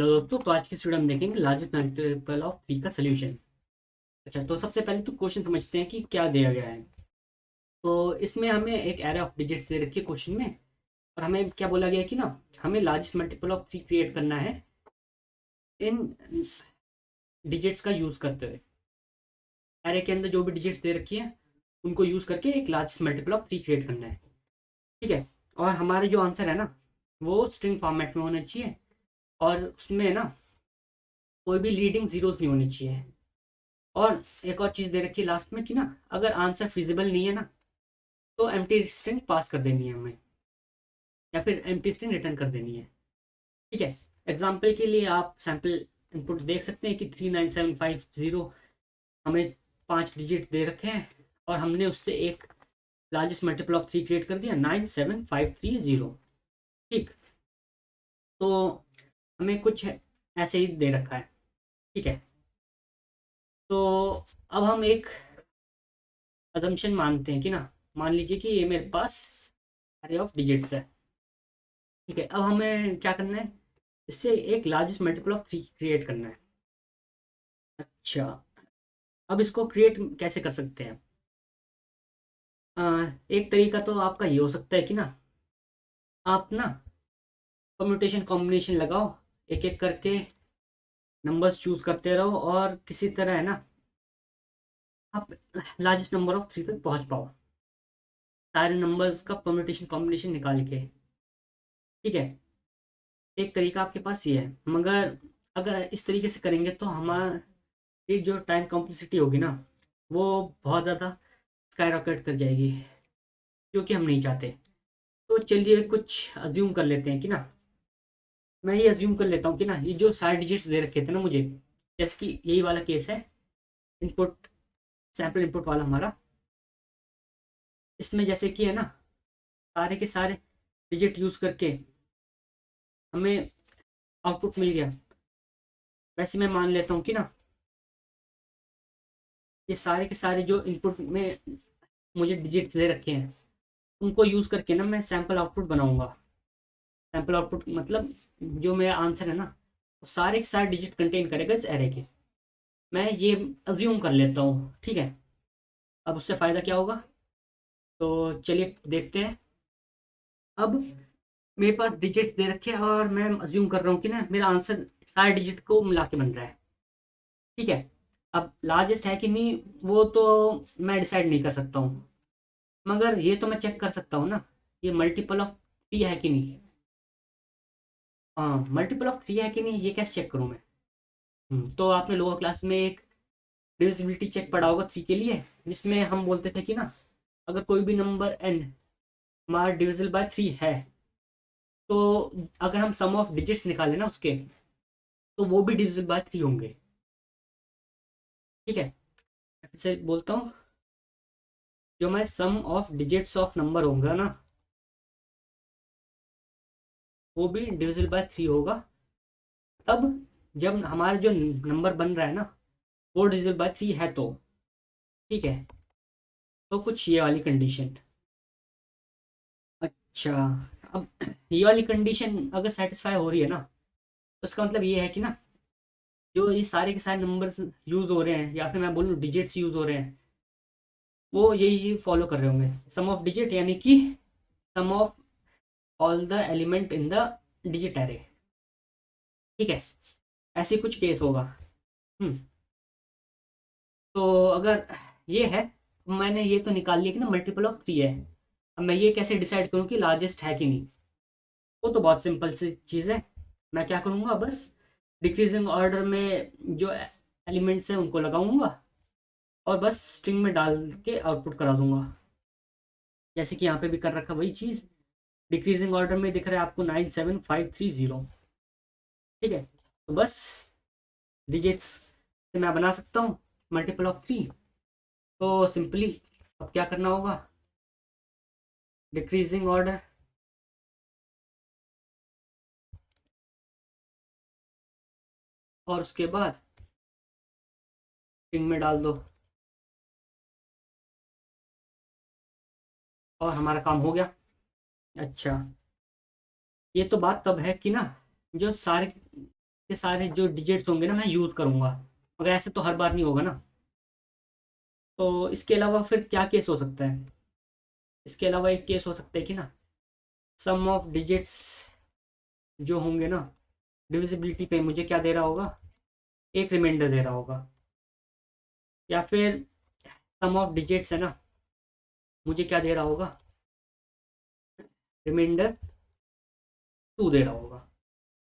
Hello दोस्तों, तो आज की स्टूडियो हम देखेंगे लार्जेस्ट मल्टीपल ऑफ 3 का सोल्यूशन। अच्छा, तो सबसे पहले तो क्वेश्चन समझते हैं कि क्या दिया गया है। तो इसमें हमें एक एरे ऑफ डिजिट्स दे रखी है क्वेश्चन में, और हमें क्या बोला गया है कि ना हमें लार्जेस्ट मल्टीपल ऑफ 3 क्रिएट करना है इन डिजिट्स का यूज़ करते हुए। एरे के अंदर जो भी डिजिट्स दे रखी है उनको यूज़ करके एक लार्जेस्ट मल्टीपल ऑफ 3 क्रिएट करना है। ठीक है, और हमारे जो आंसर है ना वो स्ट्रिंग फॉर्मेट में होना चाहिए, और उसमें ना कोई भी लीडिंग जीरोस नहीं होनी चाहिए। और एक और चीज़ दे रखी है लास्ट में कि ना अगर आंसर फिजिबल नहीं है ना तो एम्प्टी स्ट्रिंग पास कर देनी है हमें, या फिर एम्प्टी स्ट्रिंग रिटर्न कर देनी है। ठीक है, एग्जाम्पल के लिए आप सैम्पल इनपुट देख सकते हैं कि 39750 हमें 5 डिजिट दे रखे हैं, और हमने उससे एक लार्जेस्ट मल्टीपल ऑफ 3 क्रिएट कर दिया 97530। ठीक, तो हमें कुछ ऐसे ही दे रखा है। ठीक है, तो अब हम एक अजम्पशन मानते हैं कि ना, मान लीजिए कि ये मेरे पास अरे ऑफ डिजिट्स है। ठीक है, अब हमें क्या करना है, इससे एक लार्जेस्ट मल्टीपल ऑफ 3 क्रिएट करना है। अच्छा, अब इसको क्रिएट कैसे कर सकते हैं। एक तरीका तो आपका ये हो सकता है कि ना आप ना परम्यूटेशन कॉम्बिनेशन लगाओ, एक एक करके नंबर्स चूज करते रहो, और किसी तरह है ना आप लार्जेस्ट नंबर ऑफ 3 तक पहुंच पाओ सारे नंबर्स का परम्यूटेशन कॉम्बिनेशन निकाल के। ठीक है, एक तरीका आपके पास ये है, मगर अगर इस तरीके से करेंगे तो हमारी जो टाइम कॉम्प्लेक्सिटी होगी ना वो बहुत ज़्यादा स्काई रॉकेट कर जाएगी, जो कि हम नहीं चाहते। तो चलिए कुछ अज्यूम कर लेते हैं कि ना, मैं ये अज्यूम कर लेता हूँ कि ना ये जो सारे डिजिट्स दे रखे थे ना मुझे, जैसे कि यही वाला केस है, इनपुट सैम्पल इनपुट वाला हमारा। इसमें जैसे कि है ना सारे के सारे डिजिट यूज़ करके हमें आउटपुट मिल गया। वैसे मैं मान लेता हूँ कि ना ये सारे के सारे जो इनपुट में मुझे डिजिट्स दे रखे हैं उनको यूज़ करके ना मैं सैम्पल आउटपुट बनाऊंगा। सैम्पल आउटपुट मतलब जो मेरा आंसर है ना वो सारे के सारे डिजिट कंटेन करेगा इस एरे के। मैं ये अज्यूम कर लेता हूँ। ठीक है, अब उससे फ़ायदा क्या होगा, तो चलिए देखते हैं। अब मेरे पास डिजिट्स दे रखे हैं, और मैं अज्यूम कर रहा हूँ कि ना मेरा आंसर सारे डिजिट को मिला के बन रहा है। ठीक है, अब लार्जेस्ट है कि नहीं वो तो मैं डिसाइड नहीं कर सकता हूँ, मगर ये तो मैं चेक कर सकता हूँ ना ये मल्टीपल ऑफ 3 है कि नहीं। हाँ, मल्टीपल ऑफ 3 है कि नहीं ये कैसे चेक करूँ मैं। तो आपने लोअर क्लास में एक डिविजिबिलिटी चेक पढ़ा होगा 3 के लिए, जिसमें हम बोलते थे कि ना अगर कोई भी नंबर n हमारा डिविजिबल बाय 3 है, तो अगर हम सम ऑफ डिजिट्स निकालें ना उसके, तो वो भी डिविजिबल बाय 3 होंगे। ठीक है, मैं फिर से बोलता हूँ, जो हमारे सम ऑफ डिजिट्स ऑफ नंबर होगा ना वो भी डिविजिबल बाय 3 होगा, तब जब हमारा जो नंबर बन रहा है ना वो डिविजिबल बाय 3 है तो। ठीक है, तो कुछ ये वाली कंडीशन। अच्छा, अब ये वाली कंडीशन अगर सेटिस्फाई हो रही है ना तो इसका मतलब ये है कि ना जो ये सारे के सारे नंबर्स यूज़ हो रहे हैं, या फिर मैं बोलूँ डिजिट्स यूज़ हो रहे हैं, वो यही फॉलो कर रहे होंगे सम ऑफ डिजिट, यानी कि sum of all the element in the digit array. ठीक है, ऐसे कुछ केस होगा। हम्म तो अगर ये है, मैंने ये तो निकाल लिया कि ना मल्टीपल ऑफ 3 है। अब मैं ये कैसे डिसाइड करूँ कि लार्जेस्ट है कि नहीं, वो तो बहुत सिंपल सी चीज़ है। मैं क्या करूँगा, बस डिक्रीजिंग ऑर्डर में जो एलिमेंट्स हैं उनको लगाऊंगा, और बस स्ट्रिंग में डाल के आउटपुट करा दूंगा, जैसे कि यहाँ पे भी कर रखा वही चीज़। डिक्रीजिंग ऑर्डर में दिख रहा है आपको 97530। ठीक है, तो बस डिजिट्स से मैं बना सकता हूँ मल्टीपल ऑफ 3। तो सिंपली अब क्या करना होगा, डिक्रीजिंग ऑर्डर, और उसके बाद स्ट्रिंग में डाल दो, और हमारा काम हो गया। अच्छा, ये तो बात तब है कि ना जो सारे के सारे जो डिजिट्स होंगे ना मैं यूज़ करूँगा, मगर ऐसे तो हर बार नहीं होगा ना। तो इसके अलावा फिर क्या केस हो सकता है? इसके अलावा एक केस हो सकता है कि ना सम ऑफ डिजिट्स जो होंगे ना डिविजिबिलिटी पे मुझे क्या दे रहा होगा, एक रिमाइंडर दे रहा होगा, या फिर सम ऑफ डिजिट्स है ना मुझे क्या दे रहा होगा, रिमाइंडर 2 दे रहा होगा।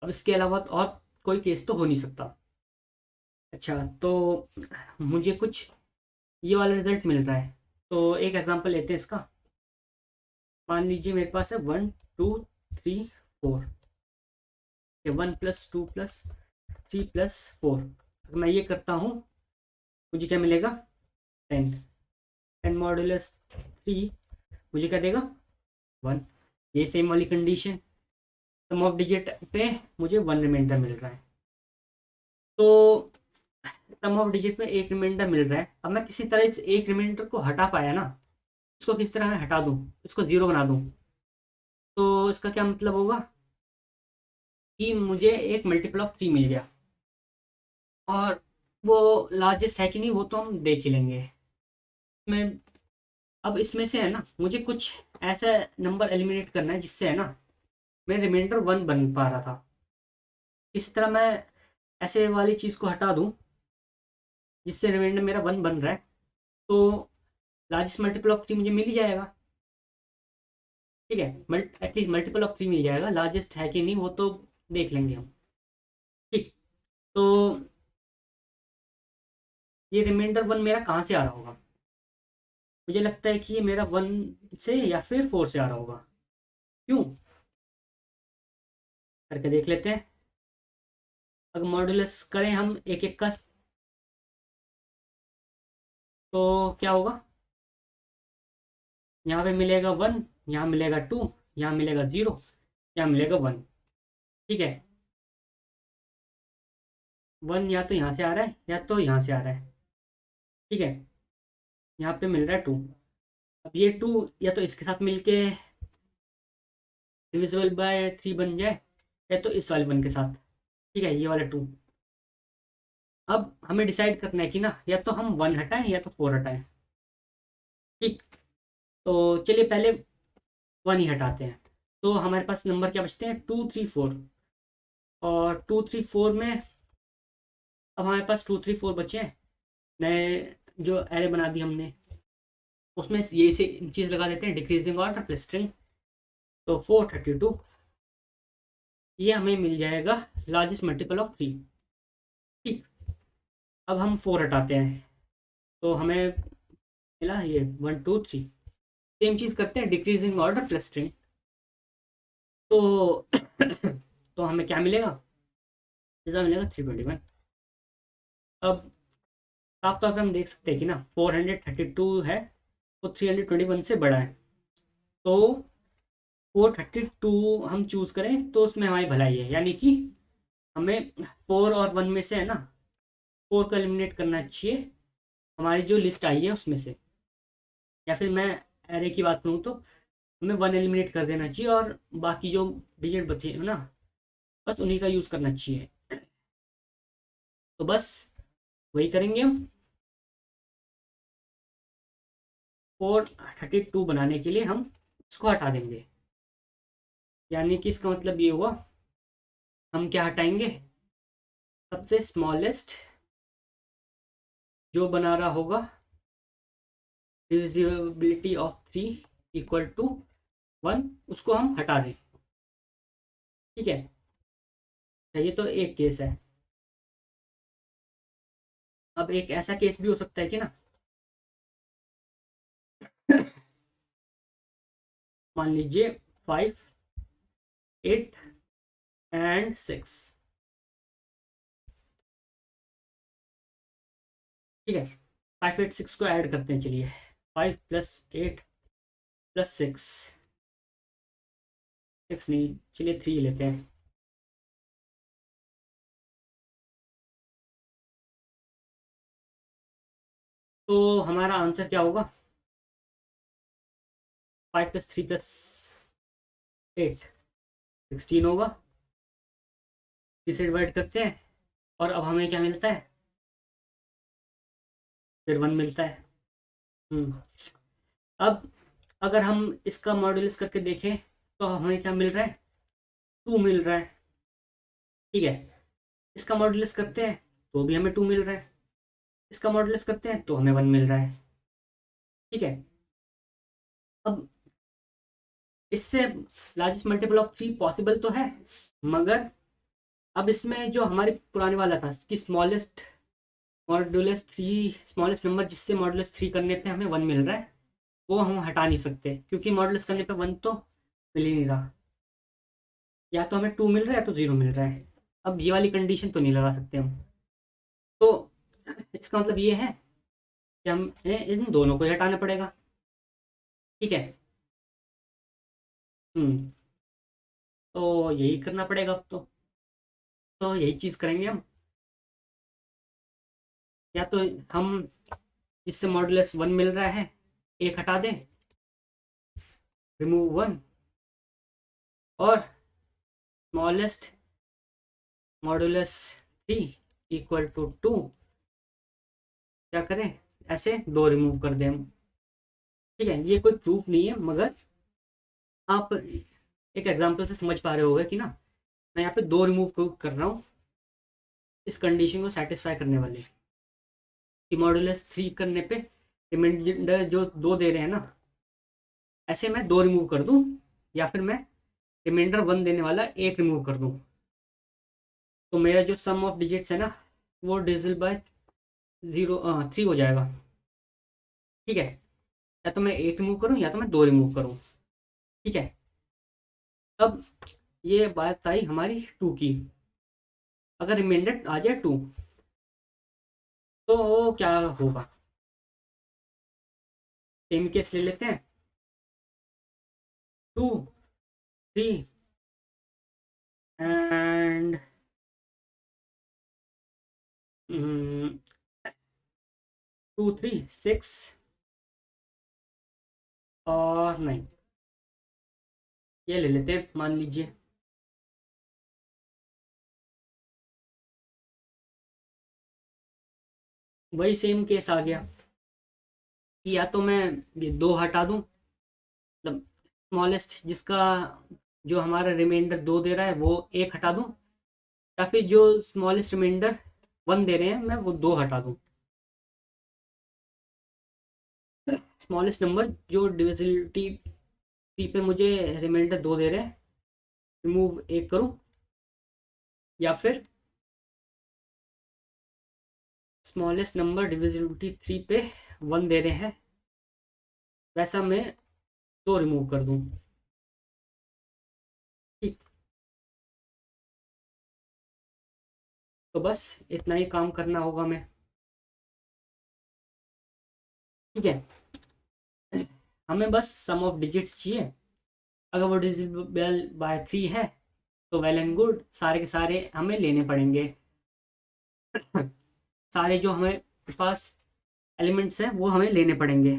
अब इसके अलावा तो और कोई केस तो हो नहीं सकता। अच्छा, तो मुझे कुछ ये वाला रिजल्ट मिल रहा है, तो एक एग्जांपल लेते हैं इसका। मान लीजिए मेरे पास है 1 2 3 4, 1 + 2 + 3 + 4। अगर मैं ये करता हूँ मुझे क्या मिलेगा, 10। 10 मॉड्यूलस 3 मुझे क्या देगा, 1। ये सेम वाली कंडीशन, सम ऑफ डिजिट पे मुझे 1 रिमाइंडर मिल रहा है। तो सम ऑफ डिजिट में एक रिमाइंडर मिल रहा है। अब मैं किसी तरह इस एक रिमाइंडर को हटा पाया ना, इसको किस तरह मैं हटा दूँ, इसको ज़ीरो बना दूँ, तो इसका क्या मतलब होगा कि मुझे एक मल्टीपल ऑफ 3 मिल गया। और वो लार्जेस्ट है कि नहीं वो तो हम देख ही लेंगे। मैं अब इसमें से है ना मुझे कुछ ऐसा नंबर एलिमिनेट करना है जिससे है ना मेरा रिमाइंडर 1 बन पा रहा था। इस तरह मैं ऐसे वाली चीज़ को हटा दूँ जिससे रिमाइंडर मेरा 1 बन रहा है, तो लार्जेस्ट मल्टीपल ऑफ 3 मुझे मिल ही जाएगा। ठीक है, एटलीस्ट मल्टीपल ऑफ 3 मिल जाएगा, लार्जेस्ट है कि नहीं वो तो देख लेंगे हम। ठीक, तो ये रिमाइंडर 1 मेरा कहाँ से आ रहा होगा, मुझे लगता है कि ये मेरा 1 से या फिर 4 से आ रहा होगा। क्यों, करके देख लेते हैं। अगर मॉड्यूलस करें हम एक एक का, तो क्या होगा, यहाँ पे मिलेगा 1, यहाँ मिलेगा 2, यहाँ मिलेगा 0, यहाँ मिलेगा 1। ठीक है, 1 या तो यहाँ से आ रहा है या तो यहाँ से आ रहा है। ठीक है, यहाँ पे मिल रहा है 2। अब ये 2 या तो इसके साथ मिलके डिविजिबल बाय 3 बन जाए, या तो इस वाले 1 के साथ। ठीक है, ये वाला 2। अब हमें डिसाइड करना है कि ना या तो हम 1 हटाएं या तो 4 हटाएं। ठीक, तो चलिए पहले 1 ही हटाते हैं। तो हमारे पास नंबर क्या बचते हैं, 2 3 4। और 2 3 4 में अब हमारे पास 2 3 4 बचे हैं। नए जो एरे बना दी हमने उसमें ये से चीज़ लगा देते हैं, डिक्रीजिंग ऑर्डर प्लस स्ट्रिंग। तो 432 ये हमें मिल जाएगा लार्जेस्ट मल्टीपल ऑफ 3। ठीक, अब हम 4 हटाते हैं तो हमें मिला ये 1 2 3। सेम चीज़ करते हैं, डिक्रीजिंग ऑर्डर प्लस स्ट्रिंग। तो तो हमें क्या मिलेगा, इसका मिलेगा 321। अब साफ तौर पे हम देख सकते हैं कि ना 432 है वो 321 से बड़ा है। तो 432 हम चूज़ करें तो उसमें हमारी भलाई है, यानी कि हमें 4 और 1 में से है ना 4 को एलिमिनेट करना चाहिए हमारी जो लिस्ट आई है उसमें से। या फिर मैं एरे की बात करूँ तो हमें 1 एलिमिनेट कर देना चाहिए और बाकी जो डिजिट बचे हैं ना बस उन्हीं का यूज़ करना चाहिए। तो बस वही करेंगे हम। 432 बनाने के लिए हम इसको हटा देंगे, यानी कि इसका मतलब ये हुआ हम क्या हटाएंगे, सबसे स्मॉलेस्ट जो बना रहा होगा डिविजिबिलिटी ऑफ 3 इक्वल टू 1 उसको हम हटा दें। ठीक है, ये तो एक केस है। अब एक ऐसा केस भी हो सकता है कि ना मान लीजिए 5 8 एंड 6। ठीक है, 5 8 6 को ऐड करते हैं, चलिए 5 + 8 + 6, 6 नहीं चलिए 3 लेते हैं। तो हमारा आंसर क्या होगा, 5 + 3 + 8 16 होगा। 3 से डिवाइड करते हैं और अब हमें क्या मिलता है, फिर 1 मिलता है। अब अगर हम इसका मॉड्यूलस करके देखें तो हमें क्या मिल रहा है, 2 मिल रहा है। ठीक है, इसका मॉड्यूलस करते हैं तो भी हमें 2 मिल रहा है, इसका मॉड्यूलस करते हैं तो हमें 1 मिल रहा है। ठीक है, अब इससे लार्जेस्ट मल्टीपल ऑफ 3 पॉसिबल तो है, मगर अब इसमें जो हमारे पुराने वाला था कि स्मॉलेस्ट मॉड्यूलस 3, स्मॉलेस्ट नंबर जिससे मॉड्यूलस 3 करने पे हमें 1 मिल रहा है, वो हम हटा नहीं सकते क्योंकि मॉड्यूलस करने पे 1 तो मिल ही नहीं रहा। या तो हमें 2 मिल रहा है या तो 0 मिल रहा है। अब ये वाली कंडीशन तो नहीं लगा सकते हम। तो इसका मतलब ये है कि हमें इन दोनों को ही हटाना पड़ेगा। ठीक है। हम्म तो यही करना पड़ेगा अब तो यही चीज़ करेंगे हम। या तो हम जिससे मॉडुलस 1 मिल रहा है एक हटा दें, रिमूव 1, और स्मॉलेस्ट मॉडुलस 3 इक्वल टू 2 क्या करें, ऐसे 2 रिमूव कर दें हम। ठीक है, ये कोई प्रूफ नहीं है, मगर आप एक एग्जांपल से समझ पा रहे होगे कि ना मैं यहाँ पे 2 रिमूव कर रहा हूँ इस कंडीशन को सेटिस्फाई करने वाली, कि मॉडुलस 3 करने पे रिमाइंडर जो 2 दे रहे हैं ना, ऐसे मैं 2 रिमूव कर दूँ, या फिर मैं रिमाइंडर 1 देने वाला एक रिमूव कर दूँ, तो मेरा जो सम ऑफ डिजिट्स है ना वो डिविजिबल बाय 3 हो जाएगा। ठीक है, या तो मैं 8 रिमूव करूँ या तो मैं 2 रिमूव करूँ। ठीक है, अब ये बात आई हमारी 2 की। अगर रिमाइंडर आ जाए 2 तो क्या होगा, सेम केस ले लेते हैं। 2, 3 एंड 2, 3, 6 और 9, ये ले लेते हैं मान लीजिए। वही सेम केस आ गया कि या तो मैं ये 2 हटा दूं, मतलब स्मॉलेस्ट जिसका जो हमारा रिमाइंडर 2 दे रहा है वो एक हटा दूं, या फिर जो स्मॉलेस्ट रिमाइंडर 1 दे रहे हैं मैं वो 2 हटा दूं। स्मॉलेस्ट नंबर जो डिविजिबिलिटी 3 पे मुझे रिमाइंडर 2 दे रहे हैं रिमूव एक करूं, या फिर स्मॉलेस्ट नंबर डिविजिबिलिटी 3 पे 1 दे रहे हैं वैसा मैं 2 रिमूव कर दूं। ठीक, तो बस इतना ही काम करना होगा मैं। ठीक है, हमें बस सम ऑफ डिजिट्स चाहिए। अगर वो डिविजिबल बाय 3 है तो वेल एंड गुड, सारे के सारे हमें लेने पड़ेंगे। सारे जो हमारे पास एलिमेंट्स हैं वो हमें लेने पड़ेंगे।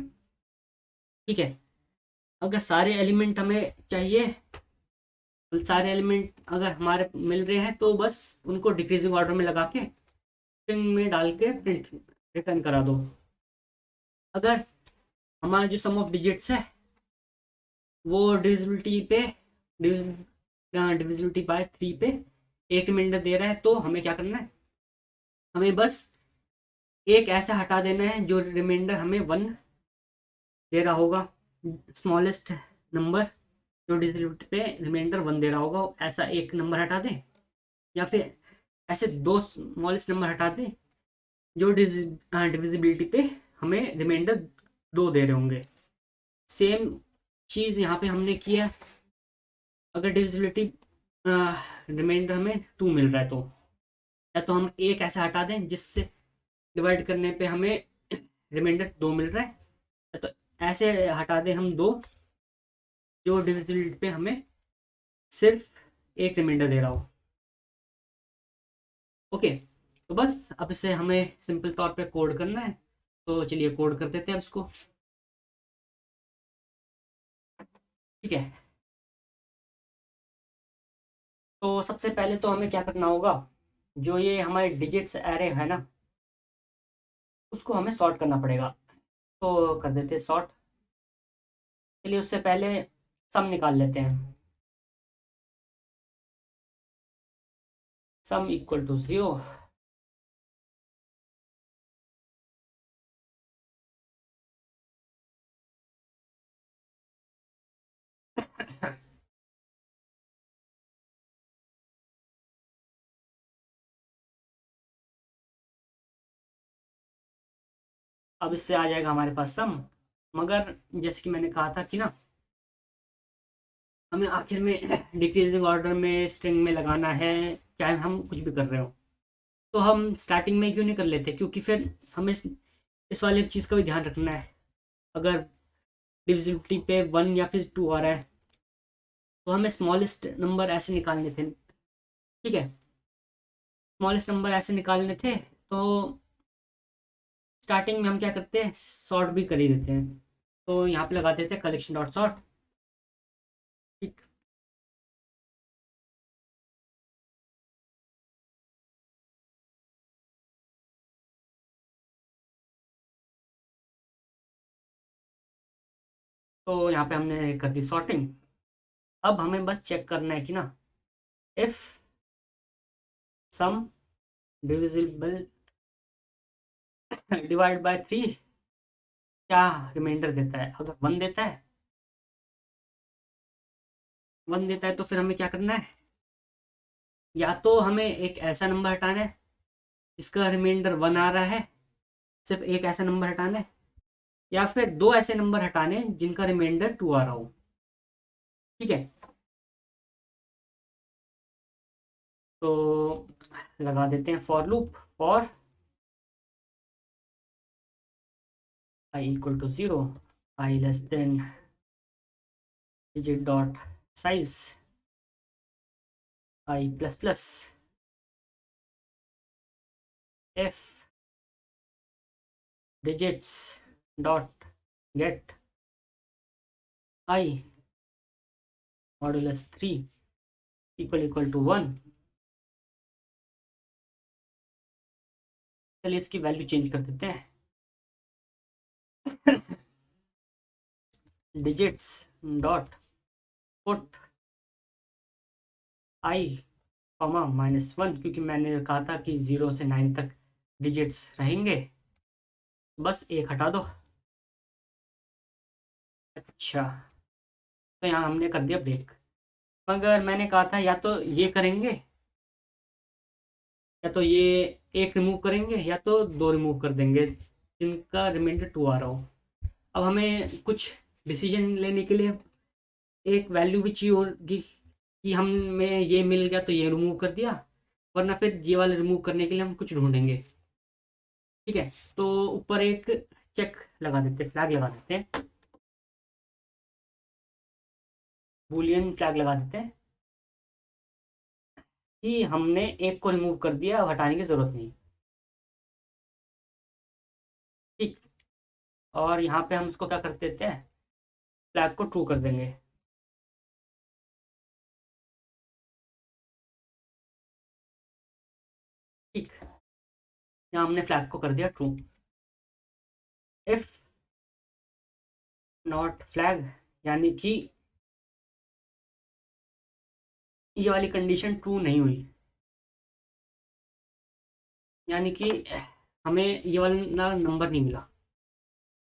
ठीक है, अगर सारे एलिमेंट हमें चाहिए, सारे एलिमेंट अगर हमारे मिल रहे हैं तो बस उनको डिक्रीजिंग ऑर्डर में लगा के स्ट्रिंग में डाल के प्रिंट रिटर्न करा दो। अगर हमारा जो सम ऑफ डिजिट्स है वो डिविजिबिलिटी पे डिविजिबिलिटी बाय 3 पे एक रिमाइंडर दे रहा है तो हमें क्या करना है, हमें बस एक ऐसा हटा देना है जो रिमाइंडर हमें 1 दे रहा होगा, स्मॉलेस्ट नंबर जो डिविजिबिलिटी पे रिमाइंडर 1 दे रहा होगा ऐसा एक नंबर हटा दें, या फिर ऐसे 2 स्मॉलेस्ट नंबर हटा दें जो डिविजिबिलिटी पे हमें रिमाइंडर 2 दे रहे होंगे। सेम चीज़ यहाँ पे हमने किया। अगर डिविजिबिलिटी रिमाइंडर हमें 2 मिल रहा है तो या तो हम एक ऐसा हटा दें जिससे डिवाइड करने पे हमें रिमाइंडर 2 मिल रहा है, या तो ऐसे हटा दें हम 2 जो डिविजिबिलिटी पे हमें सिर्फ एक रिमाइंडर दे रहा हो। ओके, तो बस अब इसे हमें सिंपल तौर पे कोड करना है, तो चलिए कोड कर देते हैं अब इसको। ठीक है, तो सबसे पहले तो हमें क्या करना होगा, जो ये हमारे डिजिट्स एरे है ना, उसको हमें सॉर्ट करना पड़ेगा। तो कर देते हैं सॉर्ट। चलिए उससे पहले सम निकाल लेते हैं। Sum equal to 0। अब इससे आ जाएगा हमारे पास सम। मगर जैसे कि मैंने कहा था कि ना, हमें आखिर में डिक्रीजिंग ऑर्डर में स्ट्रिंग में लगाना है, चाहे हम कुछ भी कर रहे हो। तो हम स्टार्टिंग में क्यों नहीं कर लेते, क्योंकि फिर हमें इस वाली चीज़ का भी ध्यान रखना है। अगर डिविजिबिलिटी पे 1 या फिर 2 आ रहा है, तो हमें स्मॉलेस्ट नंबर ऐसे निकालने थे। ठीक है, स्मॉलेस्ट नंबर ऐसे निकालने थे। तो स्टार्टिंग में हम क्या करते हैं, सॉर्ट भी कर ही देते हैं। तो यहाँ पे लगा देते हैं कलेक्शन डॉट सॉर्ट। ठीक। तो यहाँ पे हमने कर दी सॉर्टिंग। अब हमें बस चेक करना है कि ना, if sum divisible divide by 3 क्या रिमाइंडर देता है। अगर 1 देता है, 1 देता है तो फिर हमें क्या करना है, या तो हमें एक ऐसा नंबर हटाना है जिसका रिमाइंडर 1 आ रहा है, सिर्फ एक ऐसा नंबर हटाना है, या फिर दो ऐसे नंबर हटाने हैं जिनका रिमाइंडर 2 आ रहा हो। ठीक है, तो लगा देते हैं for loop. For i equal to 0, i less than digit dot size i plus plus f digits dot get i modulus 3 equal to 1। चलिए इसकी वैल्यू चेंज कर देते हैं। Digits dot put i comma -1, क्योंकि मैंने कहा था कि 0 से 9 तक डिजिट्स रहेंगे। बस एक हटा दो। अच्छा, तो यहाँ हमने कर दिया ब्रेक। मगर मैंने कहा था या तो ये करेंगे, या तो ये एक रिमूव करेंगे, या तो दो रिमूव कर देंगे जिनका रिमाइंडर 2 आ रहा हो। अब हमें कुछ डिसीजन लेने के लिए एक वैल्यू भी चाहिए होगी कि हमें ये मिल गया तो ये रिमूव कर दिया, वरना फिर ये वाले रिमूव करने के लिए हम कुछ ढूंढेंगे। ठीक है, तो ऊपर एक चेक लगा देते, फ्लैग लगा देते हैं, बूलियन फ्लैग लगा देते हैं कि हमने एक को रिमूव कर दिया, अब हटाने की ज़रूरत नहीं। ठीक। और यहाँ पे हम इसको क्या कर देते हैं, फ्लैग को ट्रू कर देंगे। ठीक, यहाँ हमने फ्लैग को कर दिया ट्रू। इफ नॉट फ्लैग, यानी कि ये वाली कंडीशन ट्रू नहीं हुई, यानी कि हमें ये वाला नंबर नहीं मिला,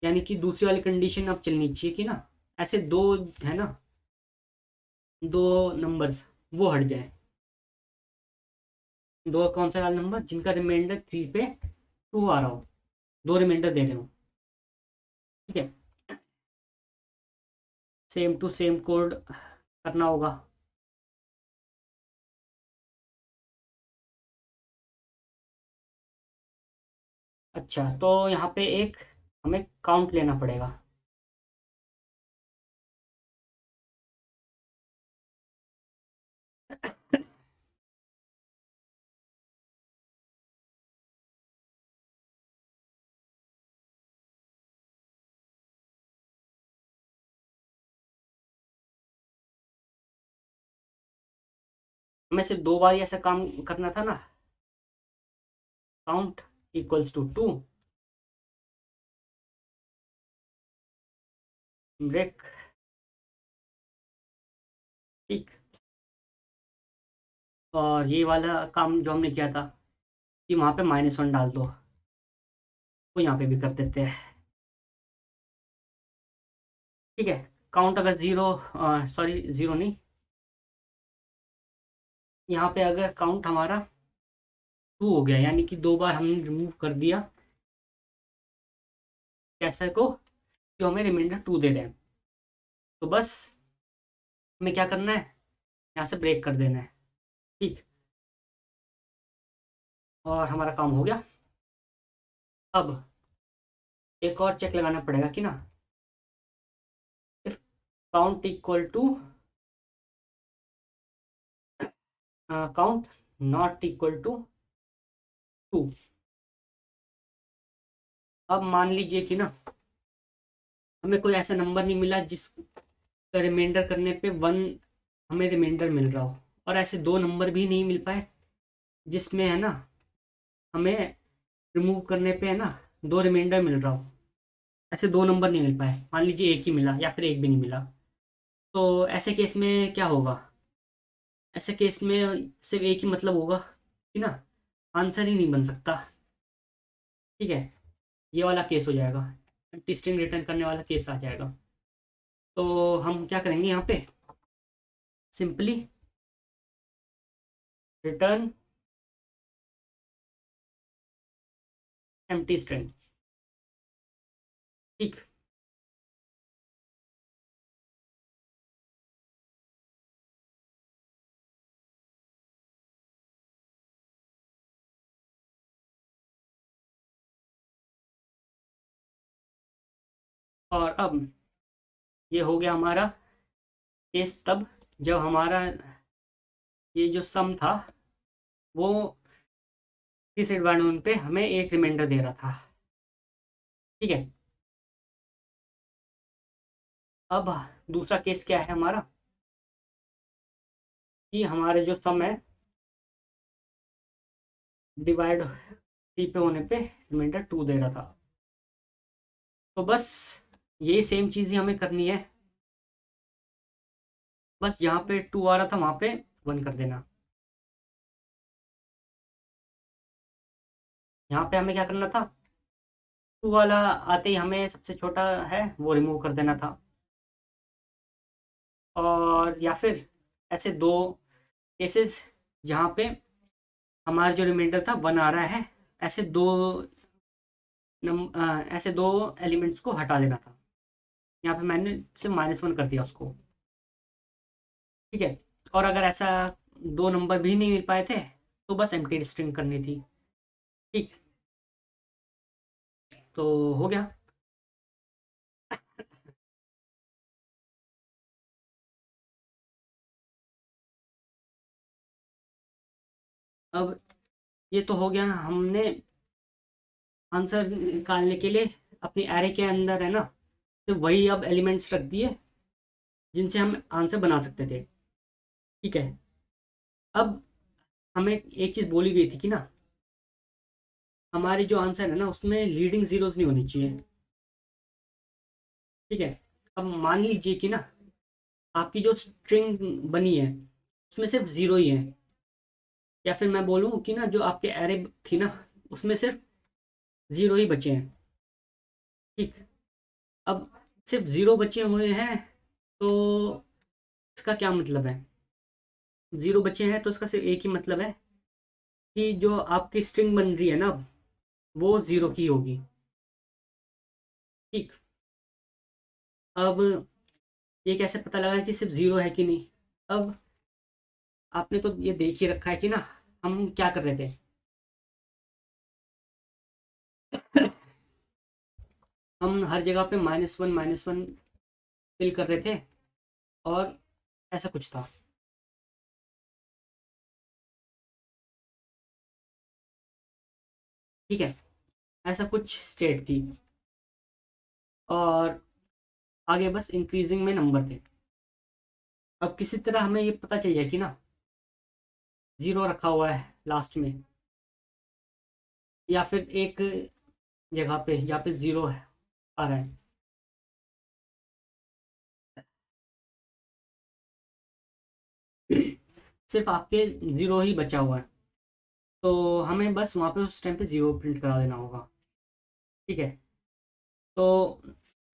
यानी कि दूसरी वाली कंडीशन अब चलनी चाहिए कि ना, ऐसे दो है ना, दो नंबर्स वो हट जाए। दो कौन सा वाला नंबर जिनका रिमाइंडर 3 पे 2 आ रहा हो, दो रिमाइंडर दे रहे हो। ठीक है, सेम टू सेम कोड करना होगा। अच्छा, तो यहाँ पे एक हमें काउंट लेना पड़ेगा। हमें सिर्फ 2 बार ही ऐसा काम करना था ना। काउंट इक्वल्स टू 2, ब्रेक, ठीक। और ये वाला काम जो हमने किया था कि वहाँ पे -1 डाल दो, वो यहाँ पे भी कर देते हैं, ठीक है। काउंट अगर ज़ीरो, सॉरी ज़ीरो नहीं, यहाँ पे अगर काउंट हमारा 2 हो गया, यानी कि 2 बार हमने रिमूव कर दिया कैसे को, जो हमें रिमाइंडर 2 दे रहे हैं। तो बस हमें क्या करना है, यहाँ से ब्रेक कर देना है, ठीक। और हमारा काम हो गया। अब एक और चेक लगाना पड़ेगा कि ना, if count equal to count not equal to 2। अब मान लीजिए कि ना हमें कोई ऐसा नंबर नहीं मिला जिसका रिमाइंडर करने पे 1 हमें रिमाइंडर मिल रहा हो, और ऐसे 2 नंबर भी नहीं मिल पाए जिसमें है ना हमें रिमूव करने पे है ना 2 रिमाइंडर मिल रहा हो। ऐसे 2 नंबर नहीं मिल पाए, मान लीजिए एक ही मिला या फिर एक भी नहीं मिला। तो ऐसे केस में क्या होगा, ऐसे केस में सिर्फ एक ही मतलब होगा कि ना आंसर ही नहीं बन सकता, ठीक है। ये वाला केस हो जाएगा, एम्प्टी स्ट्रिंग रिटर्न करने वाला केस आ जाएगा। तो हम क्या करेंगे यहाँ पे, सिंपली रिटर्न एम्प्टी स्ट्रिंग, ठीक। और अब ये हो गया हमारा केस तब जब हमारा ये जो सम था वो इस एनवायरनमेंट पे हमें एक रिमाइंडर दे रहा था, ठीक है। अब दूसरा केस क्या है हमारा, कि हमारे जो सम है डिवाइड 3 पे होने पे रिमाइंडर 2 दे रहा था। तो बस यही सेम चीज़ ही हमें करनी है, बस जहाँ पे 2 आ रहा था वहाँ पे 1 कर देना। यहाँ पे हमें क्या करना था, 2 वाला आते ही हमें सबसे छोटा है वो रिमूव कर देना था। और या फिर ऐसे 2 केसेस जहाँ पे हमारा जो रिमाइंडर था 1 आ रहा है, ऐसे ऐसे 2 एलिमेंट्स को हटा देना था। यहाँ पे मैंने सिर्फ -1 कर दिया उसको, ठीक है। और अगर ऐसा 2 नंबर भी नहीं मिल पाए थे तो बस एम्प्टी स्ट्रिंग करनी थी, ठीक। तो हो गया। अब ये तो हो गया, हमने आंसर निकालने के लिए अपनी एरे के अंदर है ना तो वही अब एलिमेंट्स रख दिए जिनसे हम आंसर बना सकते थे, ठीक है। अब हमें एक चीज़ बोली गई थी कि ना हमारी जो आंसर है ना उसमें लीडिंग जीरोस नहीं होनी चाहिए, ठीक है। अब मान लीजिए कि ना आपकी जो स्ट्रिंग बनी है उसमें सिर्फ ज़ीरो ही है, या फिर मैं बोलूँ कि ना जो आपके एरे थी ना उसमें सिर्फ ज़ीरो ही बचे हैं, ठीक। अब सिर्फ ज़ीरो बचे हुए हैं तो इसका क्या मतलब है, ज़ीरो बचे हैं तो इसका सिर्फ एक ही मतलब है कि जो आपकी स्ट्रिंग बन रही है ना वो ज़ीरो की होगी, ठीक। अब ये कैसे पता लगा कि सिर्फ ज़ीरो है कि नहीं, अब आपने तो ये देख ही रखा है कि ना हम क्या कर रहे थे। हम हर जगह पे -1 फिल कर रहे थे, और ऐसा कुछ था, ठीक है। ऐसा कुछ स्टेट थी, और आगे बस इंक्रीजिंग में नंबर थे। अब किसी तरह हमें ये पता चल जाए कि ना ज़ीरो रखा हुआ है लास्ट में, या फिर एक जगह पे जहाँ पे ज़ीरो है आ रहा है, सिर्फ आपके ज़ीरो ही बचा हुआ है, तो हमें बस वहाँ पे उस टाइम पे ज़ीरो प्रिंट करा देना होगा। ठीक है, तो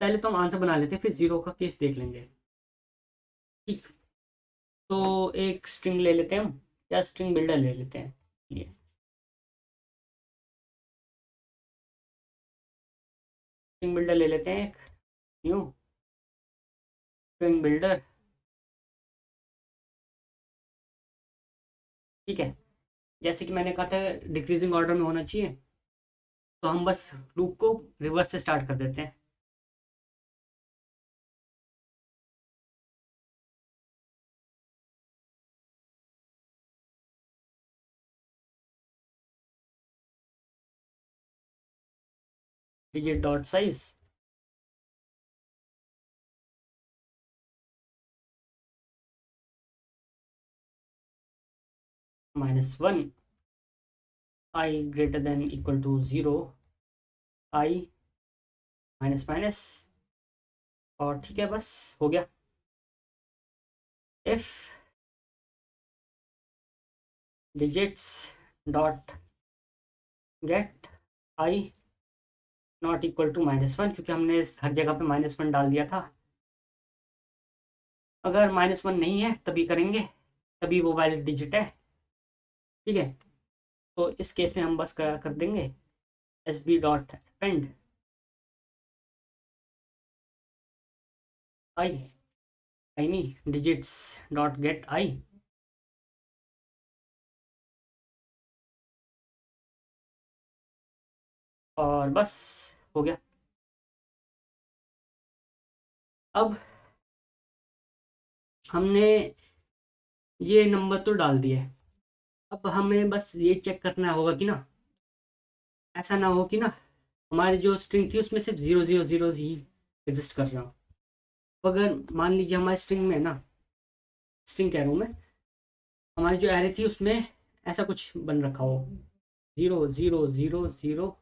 पहले तो हम आंसर बना लेते हैं, फिर ज़ीरो का केस देख लेंगे। ठीक, तो एक स्ट्रिंग ले लेते हैं हम, या स्ट्रिंग बिल्डर ले लेते हैं ये। स्ट्रिंग बिल्डर ले लेते हैं एक न्यू स्ट्रिंग बिल्डर। ठीक है, जैसे कि मैंने कहा था डिक्रीजिंग ऑर्डर में होना चाहिए, तो हम बस लूप को रिवर्स से स्टार्ट कर देते हैं। Digit dot size -1, i greater than equal to zero, i minus minus, और ठीक है बस हो गया। If digits dot get i not equal to -1, क्योंकि हमने हर जगह पे -1 डाल दिया था, अगर -1 नहीं है तभी करेंगे, तभी वो वैलिड डिजिट है। ठीक है, तो इस केस में हम बस कर देंगे एस बी डॉट अपेंड आई, आई नहीं, डिजिट्स डॉट गेट आई, और बस हो गया। अब हमने ये नंबर तो डाल दिए, अब हमें बस ये चेक करना होगा कि ना ऐसा ना हो कि ना हमारी जो स्ट्रिंग थी उसमें सिर्फ ज़ीरो ज़ीरो ज़ीरो ही एग्जिस्ट कर रहा हो। तो अगर मान लीजिए हमारी स्ट्रिंग में ना, स्ट्रिंग कह रहा हूँ मैं, हमारी जो एरे थी उसमें ऐसा कुछ बन रखा हो, zero zero zero zero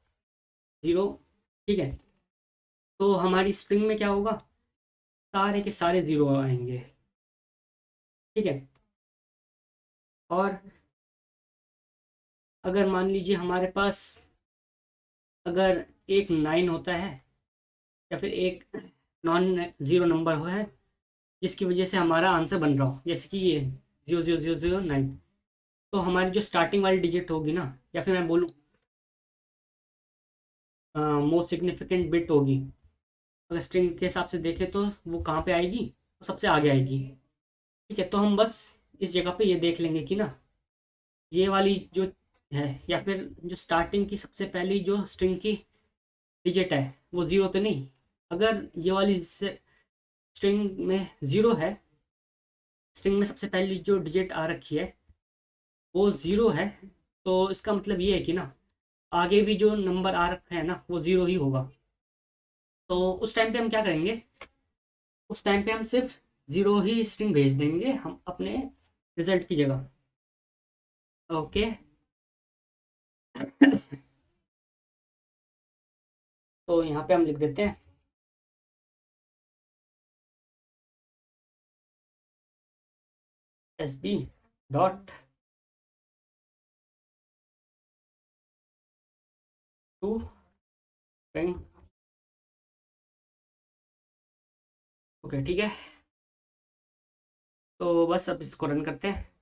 zero. ठीक है, तो हमारी स्ट्रिंग में क्या होगा, सारे के सारे ज़ीरो आएंगे। ठीक है, और अगर मान लीजिए हमारे पास अगर एक 9 होता है, या फिर एक नॉन ज़ीरो नंबर हो है जिसकी वजह से हमारा आंसर बन रहा हो, जैसे कि ये 00009, तो हमारी जो स्टार्टिंग वाली डिजिट होगी ना, या फिर मैं बोलूँ मोस्ट सिग्निफिकेंट बिट होगी, अगर स्ट्रिंग के हिसाब से देखें तो वो कहाँ पे आएगी, वो सबसे आगे आएगी। ठीक है, तो हम बस इस जगह पे ये देख लेंगे कि ना ये वाली जो है, या फिर जो स्टार्टिंग की सबसे पहली जो स्ट्रिंग की डिजिट है वो ज़ीरो तो नहीं, अगर ये वाली स्ट्रिंग में ज़ीरो है, स्ट्रिंग में सबसे पहली जो डिजिट आ रखी है वो ज़ीरो है, तो इसका मतलब ये है कि ना आगे भी जो नंबर आ रखा है ना वो ज़ीरो ही होगा। तो उस टाइम पे हम क्या करेंगे, उस टाइम पे हम सिर्फ ज़ीरो ही स्ट्रिंग भेज देंगे हम अपने रिजल्ट की जगह। ओके, तो यहाँ पे हम लिख देते हैं s b dot to string. Okay ठीक है, तो बस अब इसको रन करते हैं।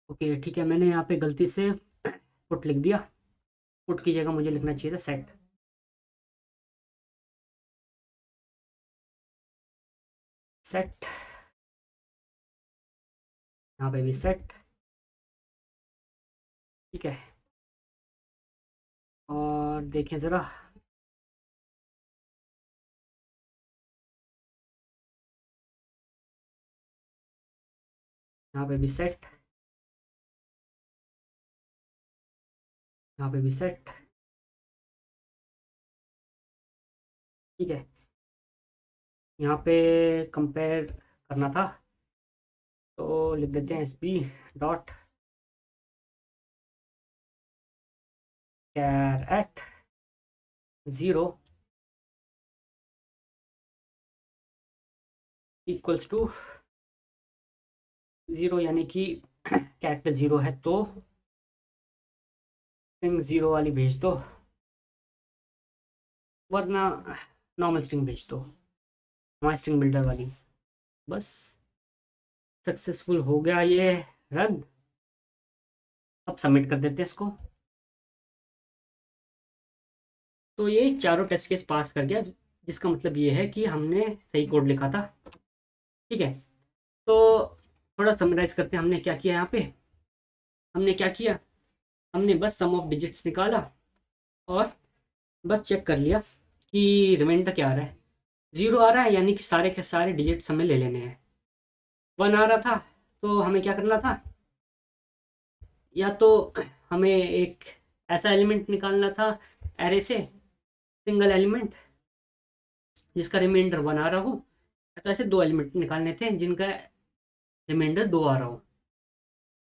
ओके ठीक है, मैंने यहाँ पे गलती से पुट लिख दिया, पुट की जगह मुझे लिखना चाहिए था सेट। सेट, यहाँ पे भी सेट। ठीक है, और देखें ज़रा, यहाँ पे भी सेट, यहाँ पे भी सेट। ठीक है, यहाँ पे कंपेयर करना था तो लिख देते हैं sp dot char at 0 equals to 0, यानी कि कैरेक्टर 0 है तो स्ट्रिंग 0 वाली भेज दो, वरना नॉर्मल स्ट्रिंग भेज दो, हमारी स्ट्रिंग बिल्डर वाली। बस सक्सेसफुल हो गया ये रन। अब सबमिट कर देते हैं इसको। तो ये चारों टेस्ट केस पास कर गया, जिसका मतलब ये है कि हमने सही कोड लिखा था। ठीक है, तो थोड़ा समराइज करते हैं हमने क्या किया यहाँ पे। हमने क्या किया, हमने बस सम ऑफ डिजिट्स निकाला और बस चेक कर लिया कि रिमाइंडर क्या आ रहा है। 0 आ रहा है, यानी कि सारे के सारे डिजिट्स हमें ले लेने हैं। 1 आ रहा था तो हमें क्या करना था, या तो हमें एक ऐसा एलिमेंट निकालना था एरे से, सिंगल एलिमेंट जिसका रिमाइंडर 1 आ रहा हो, या तो ऐसे 2 एलिमेंट निकालने थे जिनका रिमाइंडर 2 आ रहा हो।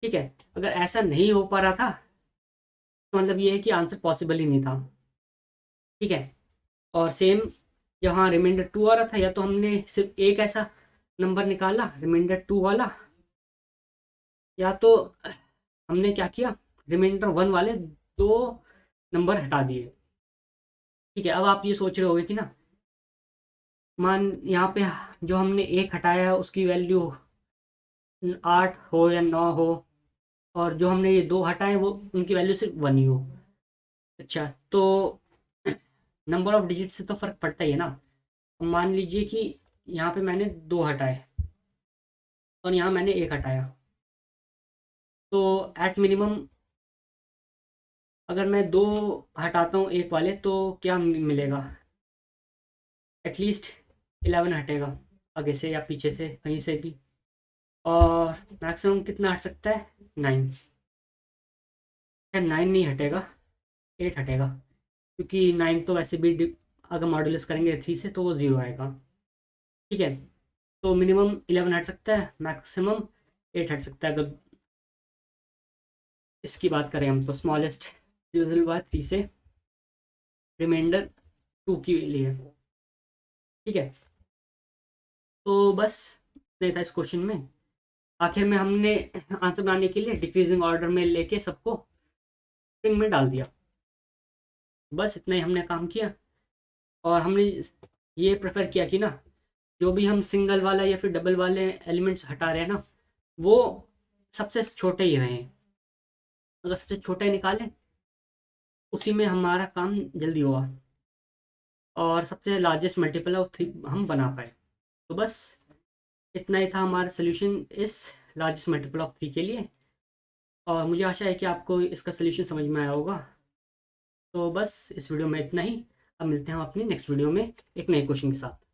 ठीक है, अगर ऐसा नहीं हो पा रहा था तो मतलब ये है कि आंसर पॉसिबल ही नहीं था। ठीक है, और सेम जहाँ रिमाइंडर 2 आ रहा था, या तो हमने सिर्फ एक ऐसा नंबर निकाला रिमाइंडर 2 वाला, या तो हमने क्या किया, रिमाइंडर 1 वाले 2 नंबर हटा दिए। ठीक है, अब आप ये सोच रहे होगे कि ना, मान यहाँ पे जो हमने एक हटाया है उसकी वैल्यू 8 हो या 9 हो, और जो हमने ये 2 हटाए वो उनकी वैल्यू सिर्फ 1 ही हो। अच्छा, तो नंबर ऑफ डिजिट से तो फ़र्क पड़ता ही है ना। मान लीजिए कि यहाँ पे मैंने 2 हटाए और यहाँ मैंने 1 हटाया, तो एट मिनिमम अगर मैं 2 हटाता हूँ एक वाले तो क्या मिलेगा, एटलीस्ट 11 हटेगा, आगे से या पीछे से कहीं से भी। और मैक्सिमम कितना हट सकता है, 9। 9 नहीं हटेगा, 8 हटेगा, क्योंकि 9 तो वैसे भी अगर मॉड्यूलस करेंगे 3 से तो वो 0 आएगा। ठीक है, तो मिनिमम 11 हट सकता है, मैक्सिमम 8 हट सकता है। अगर इसकी बात करें हम तो स्मॉलेस्ट डिविजिबल बाय 3 से रिमाइंडर 2 के लिए। ठीक है, तो बस नहीं था इस क्वेश्चन में। आखिर में हमने आंसर बनाने के लिए डिक्रीजिंग ऑर्डर में लेके सबको स्ट्रिंग में डाल दिया। बस इतना ही हमने काम किया, और हमने ये प्रेफर किया कि ना, जो भी हम सिंगल वाला या फिर डबल वाले एलिमेंट्स हटा रहे हैं ना, वो सबसे छोटे ही रहें। अगर सबसे छोटा ही निकालें उसी में हमारा काम जल्दी होगा, और सबसे लार्जेस्ट मल्टीपल ऑफ 3 हम बना पाए। तो बस इतना ही था हमारा सोल्यूशन इस लार्जेस्ट मल्टीपल ऑफ 3 के लिए, और मुझे आशा है कि आपको इसका सोल्यूशन समझ में आया होगा। तो बस इस वीडियो में इतना ही। अब मिलते हैं हम अपनी नेक्स्ट वीडियो में एक नए क्वेश्चन के साथ।